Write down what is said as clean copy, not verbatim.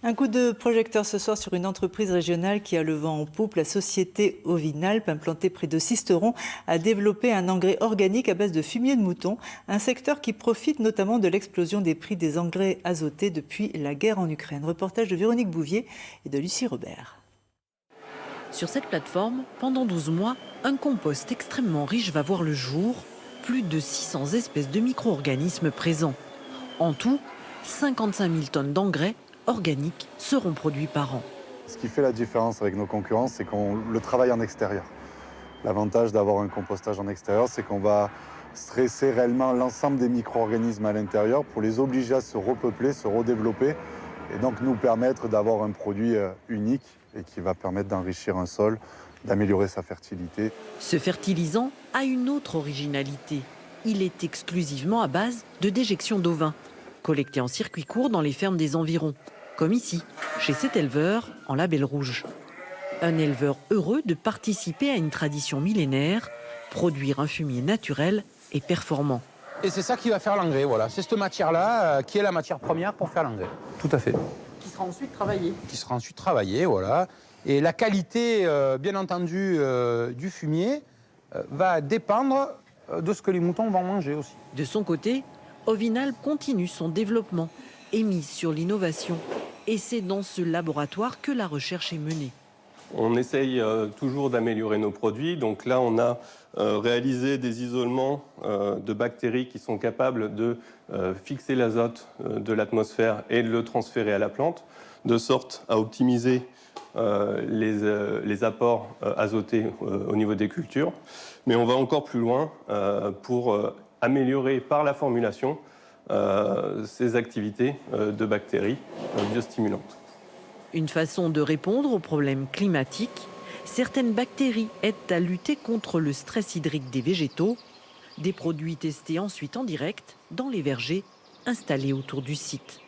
Un coup de projecteur ce soir sur une entreprise régionale qui a le vent en poupe. La société Ovinalp, implantée près de Sisteron, a développé un engrais organique à base de fumier de mouton, un secteur qui profite notamment de l'explosion des prix des engrais azotés depuis la guerre en Ukraine. Reportage de Véronique Bouvier et de Lucie Robert. Sur cette plateforme, pendant 12 mois, un compost extrêmement riche va voir le jour. Plus de 600 espèces de micro-organismes présents. En tout, 55 000 tonnes d'engrais organiques seront produits par an. Ce qui fait la différence avec nos concurrents, c'est qu'on le travaille en extérieur. L'avantage d'avoir un compostage en extérieur, c'est qu'on va stresser réellement l'ensemble des micro-organismes à l'intérieur pour les obliger à se repeupler, se redévelopper et donc nous permettre d'avoir un produit unique et qui va permettre d'enrichir un sol, d'améliorer sa fertilité. Ce fertilisant a une autre originalité. Il est exclusivement à base de déjection d'ovins, collectés en circuit court dans les fermes des environs, comme ici, chez cet éleveur en label rouge. Un éleveur heureux de participer à une tradition millénaire, produire un fumier naturel et performant. Et c'est ça qui va faire l'engrais, voilà. C'est cette matière-là qui est la matière première pour faire l'engrais. Tout à fait. Qui sera ensuite travaillé. Qui sera ensuite travaillé, voilà. Et la qualité, bien entendu, du fumier va dépendre de ce que les moutons vont manger aussi. De son côté, Ovinalp continue son développement et mise sur l'innovation. Et c'est dans ce laboratoire que la recherche est menée. On essaye toujours d'améliorer nos produits. Donc là, on a réalisé des isolements de bactéries qui sont capables de fixer l'azote de l'atmosphère et de le transférer à la plante, de sorte à optimiser les apports azotés au niveau des cultures. Mais on va encore plus loin pour améliorer par la formulation ces activités de bactéries biostimulantes. Une façon de répondre aux problèmes climatiques. Certaines bactéries aident à lutter contre le stress hydrique des végétaux. Des produits testés ensuite en direct dans les vergers installés autour du site.